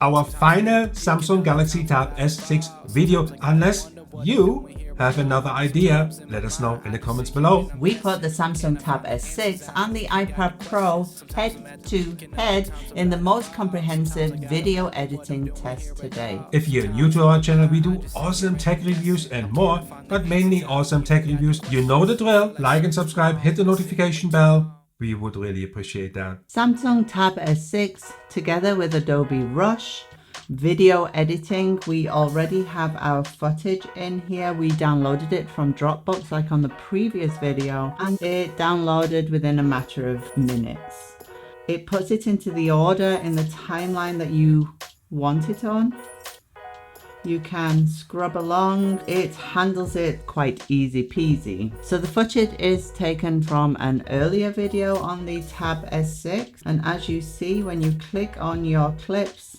our final Samsung Galaxy Tab S6 video. Unless you have another idea, let us know in the comments below. We put the Samsung Tab S6 and the iPad Pro head to head in the most comprehensive video editing test today. If you're new to our channel, we do awesome tech reviews and more, but mainly awesome tech reviews. You know the drill. Like and subscribe, hit the notification bell. We would really appreciate that. Samsung Tab S6 together with Adobe Rush. Video editing, we already have our footage in here. We downloaded it from Dropbox like on the previous video, and it downloaded within a matter of minutes. It puts it into the order in the timeline that you want it on. You can scrub along. It handles it quite easy peasy. So the footage is taken from an earlier video on the Tab S6, and as you see, when you click on your clips,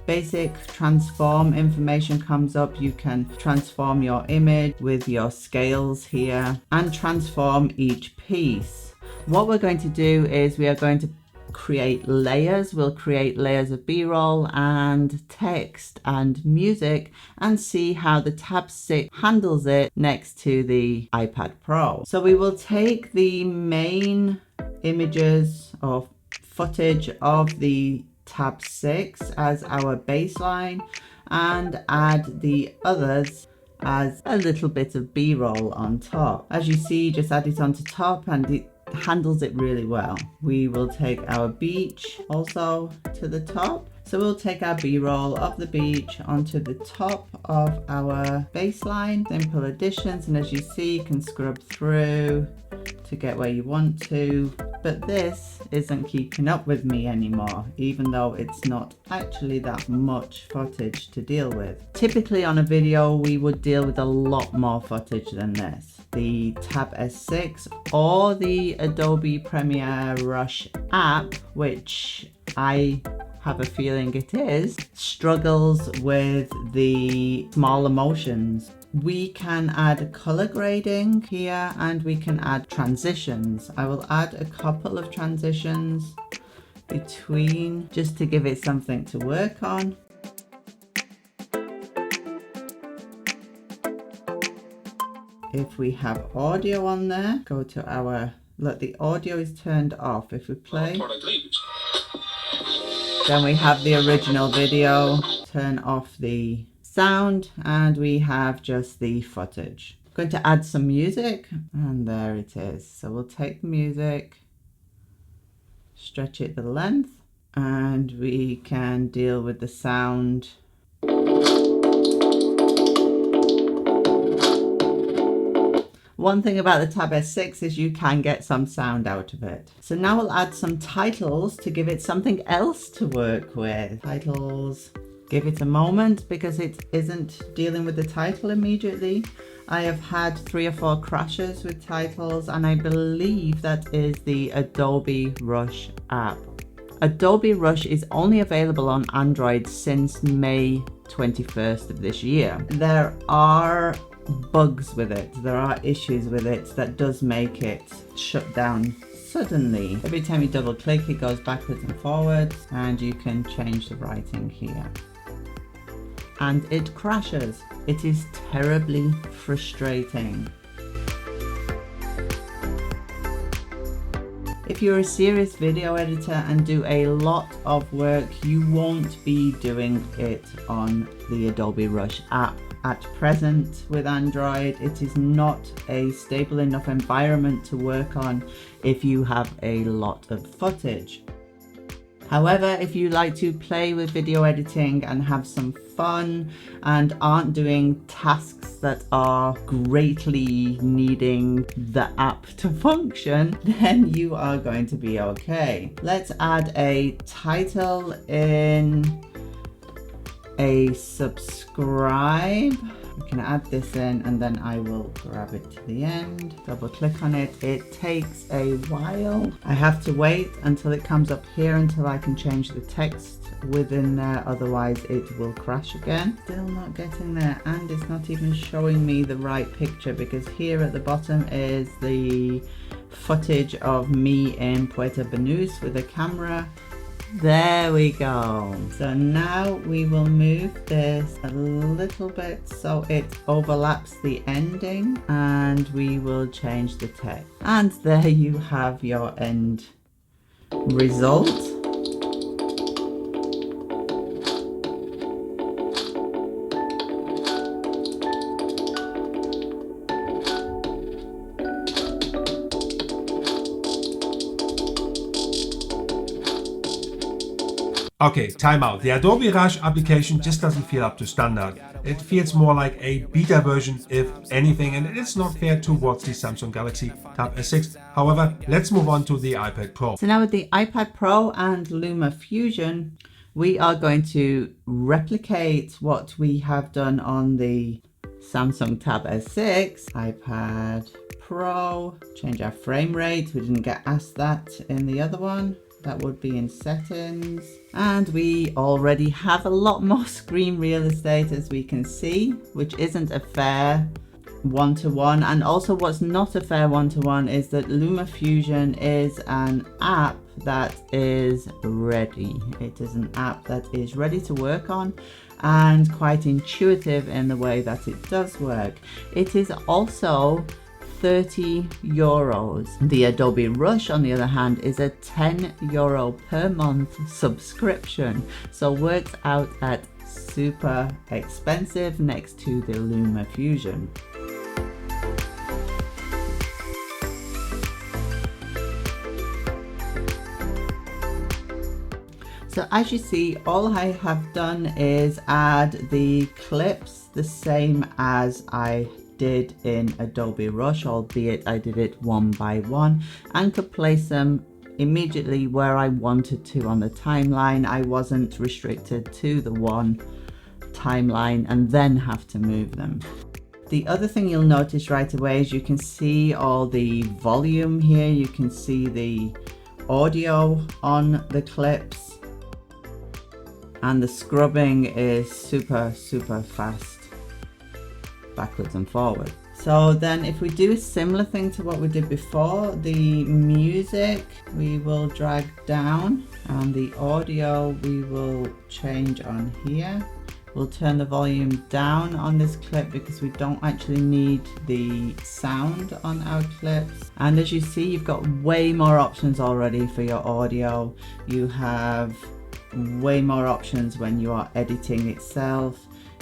basic transform information comes up. You can transform your image with your scales here and transform each piece. What we're going to do is we are going to create layers. We'll create layers of B-roll and text and music and see how the Tab 6 handles it next to the iPad Pro. So we will take the main images or footage of the Tab 6 as our baseline and add the others as a little bit of B-roll on top. As you see, just add it onto top and it handles it really well. We will take our beach also to the top. So we'll take our B-roll of the beach onto the top of our baseline, simple additions, and as you see, you can scrub through to get where you want to. But this isn't keeping up with me anymore, even though it's not actually that much footage to deal with. Typically on a video, we would deal with a lot more footage than this. The Tab S6 or the Adobe Premiere Rush app, which I have a feeling it is, struggles with the smaller motions. We can add color grading here and we can add transitions. I will add a couple of transitions between just to give it something to work on. If we have audio on there, go to our, look, the audio is turned off. If we play, then we have the original video. Turn off the sound and we have just the footage. I'm going to add some music and there it is. So we'll take the music, stretch it the length, and we can deal with the sound. One thing about the Tab S6 is you can get some sound out of it. So now we'll add some titles to give it something else to work with. Titles, give it a moment because it isn't dealing with the title immediately. I have had 3 or 4 crashes with titles and I believe that is the Adobe Rush app. Adobe Rush is only available on Android since May 21st of this year. There are bugs with it, there are issues with it that does make it shut down suddenly. Every time you double click it goes backwards and forwards, and you can change the writing here and it crashes. It is terribly frustrating. If you're a serious video editor and do a lot of work, you won't be doing it on the Adobe Rush app. At present with Android, it is not a stable enough environment to work on if you have a lot of footage. However, if you like to play with video editing and have some fun and aren't doing tasks that are greatly needing the app to function, then you are going to be okay. Let's add a title in a subscribe. We can add this in and then I will grab it to the end, double click on it. It takes a while. I have to wait until it comes up here until I can change the text within there, otherwise it will crash again. Still not getting there, and it's not even showing me the right picture because here at the bottom is the footage of me in Puerto Banús with a camera. There we go. So now we will move this a little bit so it overlaps the ending, and we will change the text. And there you have your end result. Okay, time out. The Adobe Rush application just doesn't feel up to standard. It feels more like a beta version, if anything, and it's not fair towards the Samsung Galaxy Tab S6. However, let's move on to the iPad Pro. So now with the iPad Pro and Lumafusion, we are going to replicate what we have done on the Samsung Tab S6, iPad Pro, change our frame rate. We didn't get asked that in the other one. That would be in settings. And we already have a lot more screen real estate, as we can see, which isn't a fair one-to-one. And also what's not a fair one-to-one is that Lumafusion is an app that is ready. It is an app that is ready to work on and quite intuitive in the way that it does work. It is also €30. The Adobe Rush, on the other hand, is a €10 per month subscription, so works out at super expensive next to the Lumafusion. So as you see, all I have done is add the clips the same as I did in Adobe Rush, albeit I did it one by one, and could place them immediately where I wanted to on the timeline. I wasn't restricted to the one timeline and then have to move them. The other thing you'll notice right away is you can see all the volume here. You can see the audio on the clips, and the scrubbing is super fast, backwards and forward. So then if we do a similar thing to what we did before, the music we will drag down, and the audio we will change on here. We'll turn the volume down on this clip because we don't actually need the sound on our clips. And as you see, you've got way more options already for your audio. You have way more options when you are editing itself.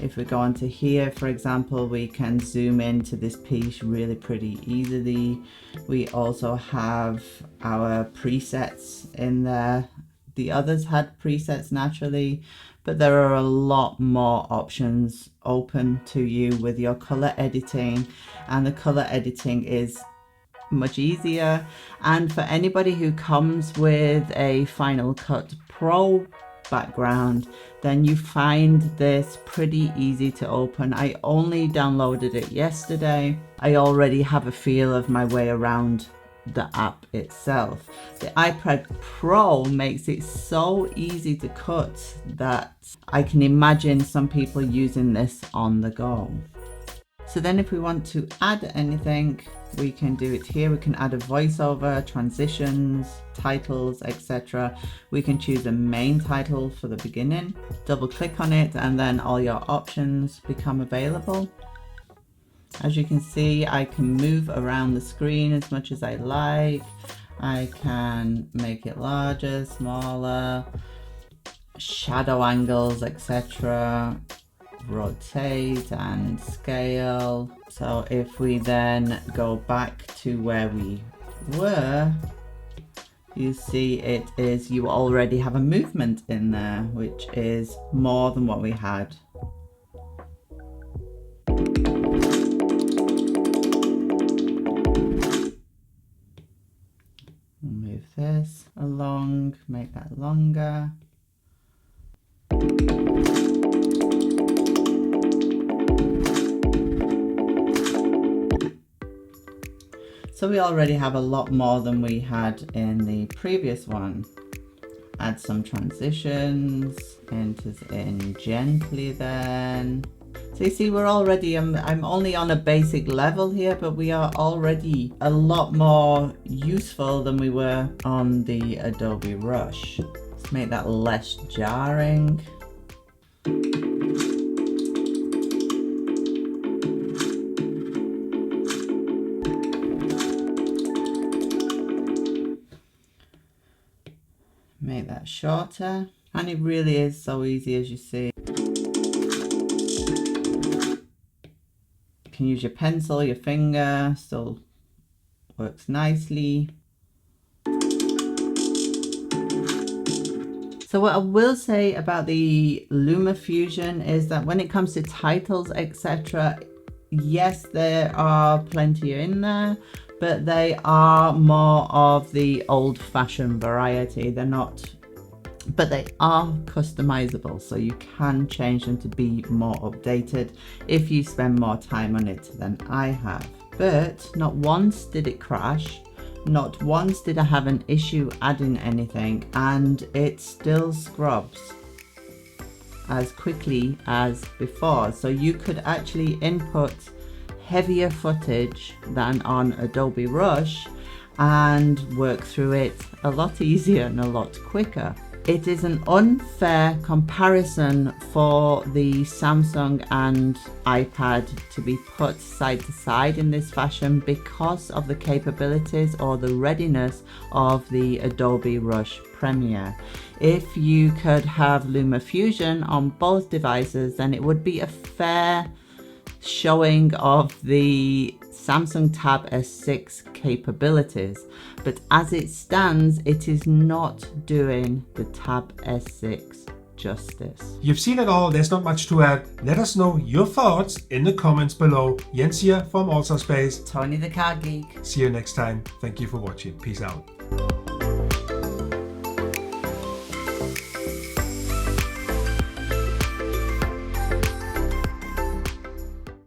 If we go onto here, for example, we can zoom into this piece really pretty easily. We also have our presets in there. The others had presets naturally, but there are a lot more options open to you with your color editing, and the color editing is much easier. And for anybody who comes with a Final Cut Pro background, then you find this pretty easy to open. I only downloaded it yesterday. I already have a feel of my way around the app itself. The iPad Pro makes it so easy to cut that I can imagine some people using this on the go. So then if we want to add anything, we can do it here. We can add a voiceover, transitions, titles, etc. We can choose a main title for the beginning, double click on it, and then all your options become available. As you can see, I can move around the screen as much as I like. I can make it larger, smaller, shadow angles, etc. Rotate and scale. So if we then go back to where we were, you see it is, you already have a movement in there, which is more than what we had. Move this along, make that longer. So we already have a lot more than we had in the previous one. Add some transitions, enters in gently then. So you see we're already, I'm only on a basic level here, but we are already a lot more useful than we were on the Adobe Rush. Make that less jarring. Make that shorter, and it really is so easy, as you see. You can use your pencil, your finger, still works nicely. So what I will say about the Lumafusion is that when it comes to titles, etc., yes, there are plenty in there, but they are more of the old-fashioned variety. They're not, but they are customizable, so you can change them to be more updated if you spend more time on it than I have. But not once did it crash, not once did I have an issue adding anything, and it still scrubs as quickly as before. So you could actually input heavier footage than on Adobe Rush and work through it a lot easier and a lot quicker. It is an unfair comparison for the Samsung and iPad to be put side to side in this fashion because of the capabilities or the readiness of the Adobe Rush Premiere. If you could have Lumafusion on both devices, then it would be a fair showing of the Samsung Tab S6 capabilities, but as it stands, it is not doing the Tab S6 justice. You've seen it all, there's not much to add. Let us know your thoughts in the comments below. Jens here from Also Space. Toni the Car Geek. See you next time. Thank you for watching. Peace out.